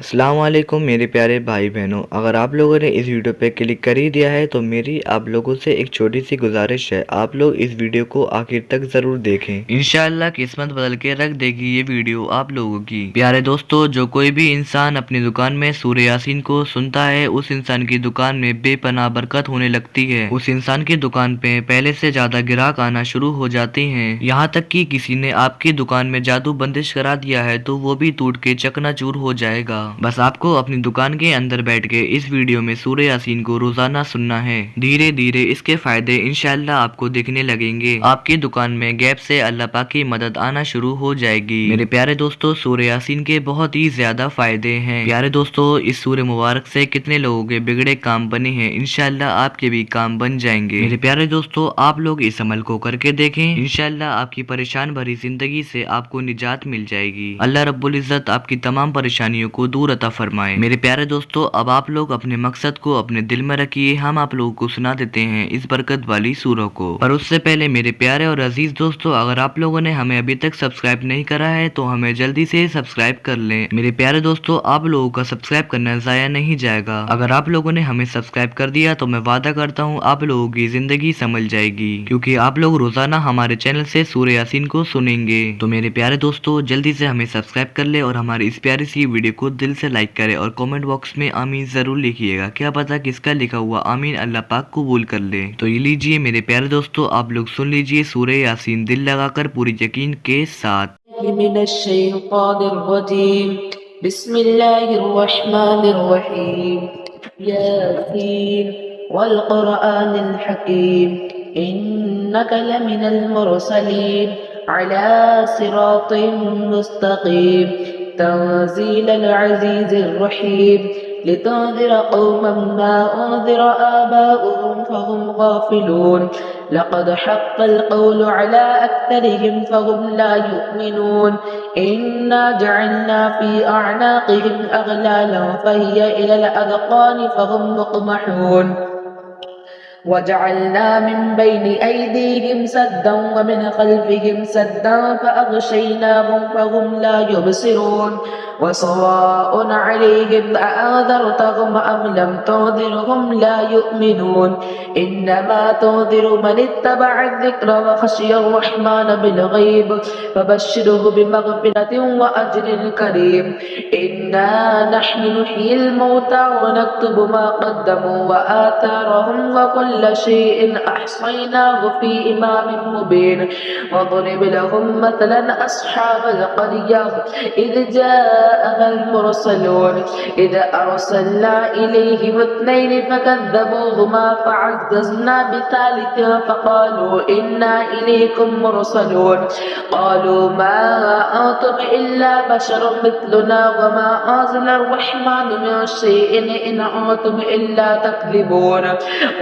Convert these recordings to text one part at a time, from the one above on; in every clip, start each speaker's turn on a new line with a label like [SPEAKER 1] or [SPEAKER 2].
[SPEAKER 1] अस्सलाम वालेकुम मेरे प्यारे भाई बहनों, अगर आप लोगों ने इस वीडियो पे क्लिक कर ही दिया है तो मेरी आप लोगों से एक छोटी सी गुजारिश है, आप लोग इस वीडियो को आखिर तक जरूर देखें। इंशाअल्लाह किस्मत बदल के रख देगी ये वीडियो आप लोगों की। प्यारे दोस्तों, जो कोई भी इंसान अपनी दुकान में सूरह यासीन को सुनता है उस इंसान की दुकान में बेपनाह बरकत होने लगती है। उस इंसान की दुकान पे पहले से ज्यादा ग्राहक आना शुरू हो जाते हैं। यहाँ तक कि किसी ने आपकी दुकान में जादू बंदिश करा दिया है तो वो भी टूट के चकनाचूर हो जाएगा। बस आपको अपनी दुकान के अंदर बैठ के इस वीडियो में सूरह यासीन को रोजाना सुनना है। धीरे धीरे इसके फायदे इंशाअल्लाह आपको दिखने लगेंगे। आपकी दुकान में गैप से अल्लाह पाक की मदद आना शुरू हो जाएगी। मेरे प्यारे दोस्तों, सूरह यासीन के बहुत ही ज्यादा फायदे हैं। प्यारे दोस्तों, इस सूरह मुबारक से कितने लोगों के बिगड़े काम बने हैं, इंशाअल्लाह आपके भी काम बन जाएंगे। मेरे प्यारे दोस्तों, आप लोग इस अमल को करके देखें, इंशाअल्लाह आपकी परेशान भरी जिंदगी से आपको निजात मिल जाएगी। अल्लाह रब्बुल इज्जत आपकी तमाम परेशानियों को दूर अता फरमाए। मेरे प्यारे दोस्तों, अब आप लोग अपने मकसद को अपने दिल में रखिए, हम आप लोगों को सुना देते हैं इस बरकत वाली सूरह को। पर उससे पहले मेरे प्यारे और अजीज दोस्तों, अगर आप लोगों ने हमें अभी तक सब्सक्राइब नहीं करा है तो हमें जल्दी से सब्सक्राइब कर लें। मेरे प्यारे दोस्तों, आप लोगों का सब्सक्राइब करना जाया नहीं जाएगा। अगर आप लोगों ने हमें सब्सक्राइब कर दिया तो मैं वादा करता हूँ आप लोगों की जिंदगी संभल जाएगी, क्योंकि आप लोग रोजाना हमारे चैनल से सूरह यासीन को सुनेंगे। तो मेरे प्यारे दोस्तों, जल्दी से हमें सब्सक्राइब कर ले और हमारी इस प्यारी सी वीडियो को दिल से लाइक करें और कमेंट बॉक्स में आमीन जरूर लिखिएगा। क्या पता किसका लिखा हुआ आमीन अल्लाह पाक कबूल कर ले। तो ये लीजिए मेरे प्यारे दोस्तों, आप लोग सुन लीजिए सूरह यासीन दिल लगाकर पूरी यकीन के साथ।
[SPEAKER 2] बिस्मिल्लाहिर्रहमानिर्रहीम। यासीन वल क़ुरआनिल हकीम इन्नका लमिनल मुरसलीन अला सिरातिम मुस्तकीम तंज़ीलल अज़ीज़िर रहीम लितुन्ज़िर क़ौमन मा उन्ज़िर आबाउहुम फ़हुम गाफ़िलून लक़द हक़्क़ल क़ौलु अला अक्तरिहिम फ़हुम ला युमिनून इन्ना जअलना फ़ी अअनाक़िहिम अग़लालन फ़हिय इलल अज़क़ानि फ़हुम मुक़महून वजअलना मिन बैनि ऐदीहिम सद्दन व मिन खल्फिहिम सद्दन फ़अग़शयनाहुम फ़हुम ला युबसिरून वसवाअन अलैहिम अअन्ज़रतहुम अम लम तुन्ज़िरहुम ला युमिनून इन्नमा तुन्ज़िरु मन इत्तबअ अज़्ज़िक्र व खशिय अर्रहमान बिलग़ैब फबश्शिरहु बिमग़फ़िरतिन व अज्रिन करीम इन्ना नहनु नुह्यिल मौता व नक्तुबु मा क़द्दमू व आथारहुम व कुल्ल शैइन अहसयनाहु फ़ी इमामिन मुबीन वضرب لهم مثلا أصحاب القرية إذ جاءها المرسلون إذ أرسلنا إليهم اثنين فكذبوهما فعززنا بثالث فقالوا إنا إليكم مرسلون قالوا ما أنتم إلا بشر مثلنا وما أنزل الرحمن من شيء إن أنتم إلا تكذبون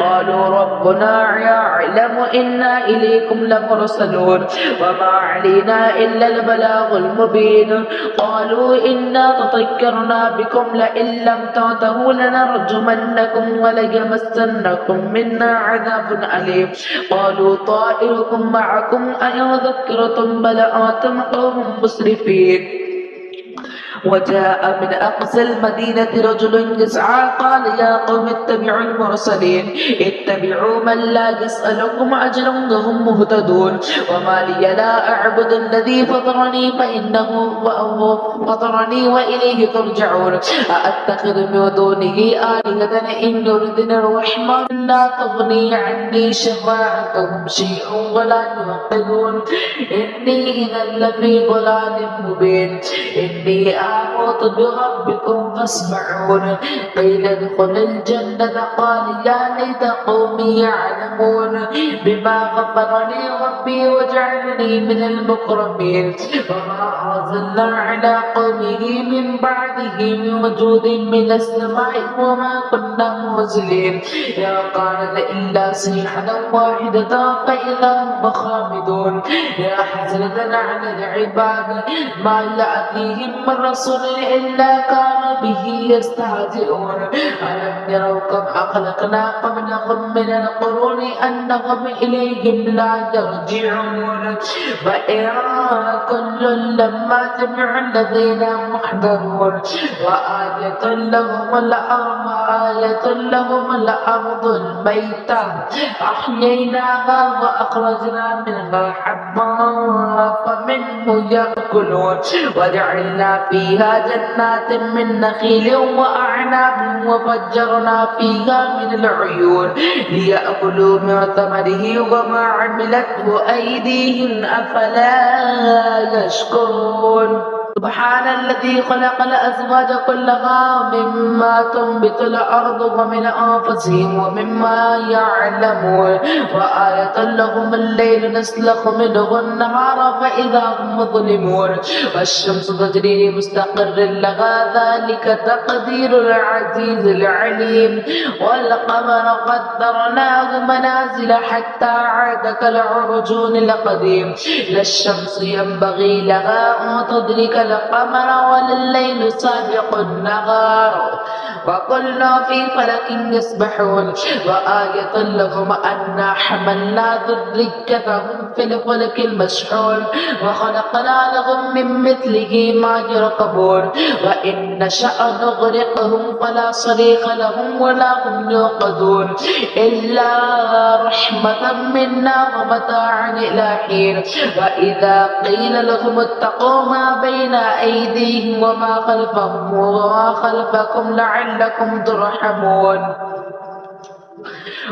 [SPEAKER 2] قالوا ربنا يعلم إنا إليكم لمرسلون وما علينا إلا البلاغ المبين قالوا إنا تطيرنا بكم لئن لم تنتهوا لنرجمنكم وليمسنكم منا عذاب أليم قالوا طائركم معكم أئن ذكرتم بل أنتم قوم مسرفين وجاء من أقصى المدينة رجل يسعى قال يا قوم اتبعوا المرسلين اتبعوا من لا يسألكم أجرا وهم مهتدون وما لي لا أعبد الذي فطرني فإنه فطرني وإليه ترجعون أأتخذ من دونه آلهة إن يردنا الرحمن لا تغني عني شفاعتهم شيئا ولا ينقذون إني إذا لفي ضلال مبين إني آمنت بربكم فاسمعون قيل ادخل الجنة قال يا ليت قومي يعلمون بما غفر لي ربي وجعلني من المكرمين وما أرسلنا على قومه من بعده من وجود من السماء وما كنا منزلين يا كانت إلا صيحة واحدة فإذا هم خامدون يا حسرة على العباد ما يأتيهم من رسول إلا كانوا به يستهزئون ألم يروا كم أخلقنا قبلهم من القرون أنهم إليهم لا يرجعون وإن كل لما جميع الذين محضرون وآية لهم الأرض الميتة أحييناها وأخرجنا منها حبا فمنه يأكلون وجعلنا فيها جنات من نخيل وأعناب وفجرنا فيها من العيون ليأكلوا من ثمره وما عملته أيديهم أفلا يشكرون سبحان الذي خلق الأزواج كلها مما تنبت الأرض ومن أنفسهم ومما يعلمون وآية لهم الليل نسلخ منه النهار فإذا هم مظلمون والشمس تجري لمستقر لها ذلك تقدير العزيز العليم والقمر قدرناه منازل حتى عاد كالعرجون القديم لا الشمس ينبغي لها أن تدرك القمر ولا الليل سابق النهار وكل في فلك يسبحون وآية لهم أنا حملنا ذريتهم في الفلك المشحون وخلقنا لهم من مثله ما يركبون وإن نشأ نغرقهم فلا صريخ لهم ولا هم يوقظون إلا رحمة منا ومتاعا إلى حين وإذا قيل لهم اتقوا ما بين أيديهم وما خلفكم لعلكم ترحمون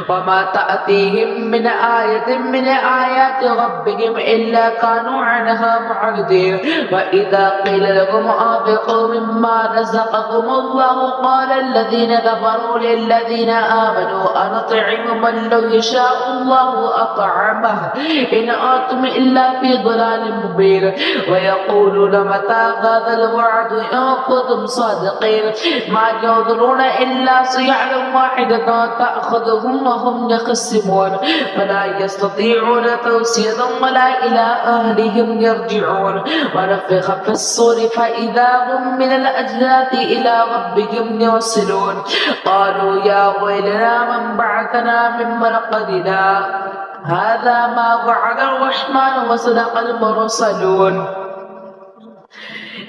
[SPEAKER 2] وما تأتيهم من آية من آيات ربهم إلا كانوا عنها معرضين وإذا قيل لهم أنفقوا مما رزقكم الله قال الذين كفروا للذين آمنوا أنطعم من لو يشاء الله أطعمه إن أنتم إلا في ضلال مبين ويقولون متى هذا الوعد إن كنتم صادقين ما ينظرون إلا صيحة واحدة تأخذهم وهم يخصمون فلا يستطيعون توصية ولا إلى أهلهم يرجعون ونفخ في الصور فإذا هم من الأجداث إلى ربهم يوصلون قالوا يا ويلنا من بعثنا من مرقدنا هذا ما وعد الرحمن وصدق المرسلون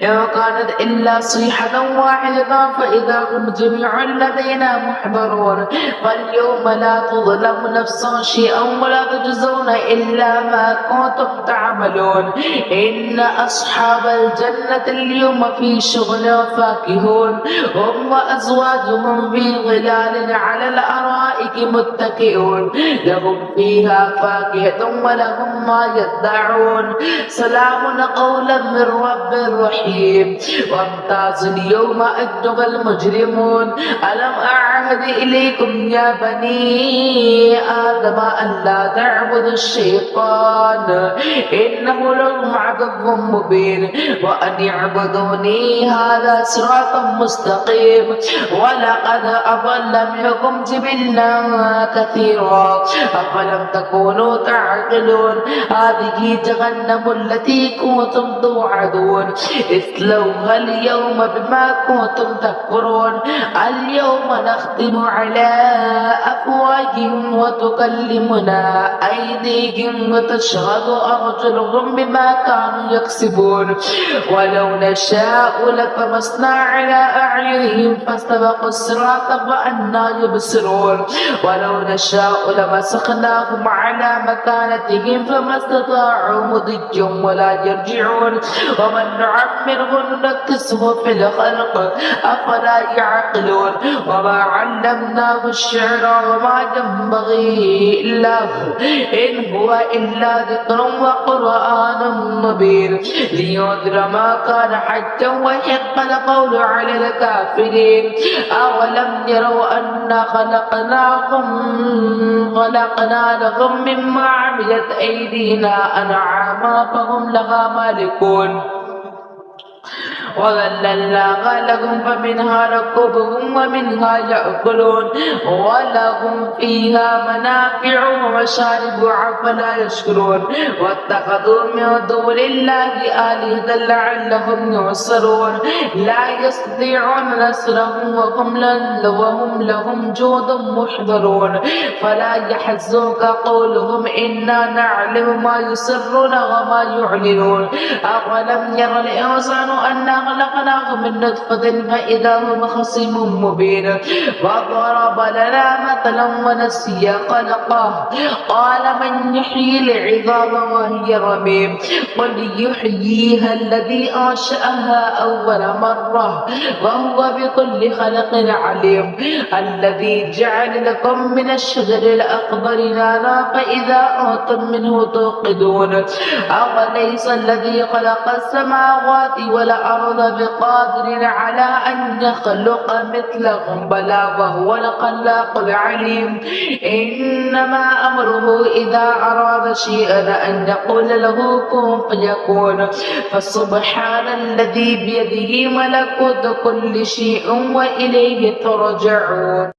[SPEAKER 2] إن كانت إلا صيحة واحدة فإذا هم جميع لدينا محضرون فاليوم لا تظلم نفس شيئا ولا تجزون إلا ما كنتم تعملون إن أصحاب الجنة اليوم في شغل فاكهون هم وأزواجهم في ظلال على الأرائك متكئون لهم فيها فاكهة ولهم ما يدعون سلام قولا من رب رحيم وامتاز اليوم أيها المجرمون ألم أعهد إليكم يا بني آدم أن لا تعبدوا الشيطان إنه لكم عدو مبين وأن اعبدوني هذا صراط مستقيم ولقد أضل منكم جبلا كثيرا أفلم تكونوا تعقلون هذه جهنم التي كنتم توعدون اصلوها اليوم بما كنتم تكفرون اليوم نختم على أفواههم وتكلمنا أيديهم وتشهد أرجلهم بما كانوا يكسبون ولو نشاء لطمسنا على أعينهم فاستبقوا الصراط فأنى يبصرون ولو نشاء لمسخناهم على مكانتهم فما استطاعوا مضيا ولا يرجعون ومن نعمره ننكسه في الخلق أفلا يعقلون وما علمناه الشعر وما ينبغي له إن هو إلا ذكر وقرآن مبين لينذر ما كان حجا ويحق القول على الكافرين أولم يروا أنا خلقنا لهم مما عملت أيدينا أنعاما فهم لها مالكون وذللناها لهم فمنها ركوبهم ومنها يأكلون ولهم فيها منافع ومشارب أفلا يشكرون واتخذوا من دون الله آلهة لعلهم ينصرون لا يستطيعون نصرهم وهم لهم جند محضرون فلا يحزنك قولهم إنا نعلم ما يسرون وما يعلنون أولم ير الإنسان أنا خلقناه من نطفة فإذا هو خصيم مبين وضرب لنا مثلا ونسي خلقه قال من يحيي العظام وهي رميم قل يحييها الذي أنشأها أول مرة وهو بكل خلق عليم الذي جعل لكم من الشجر الأخضر نارا فإذا أنتم منه توقدون أوليس الذي خلق السماوات والأرض بقادر على أن يخلق مثلهم بلى وهو الخلاق العليم إنما أمره إذا أراد شيئا أن يقول له كن فيكون فسبحان الذي بيده ملكوت كل شيء وإليه ترجعون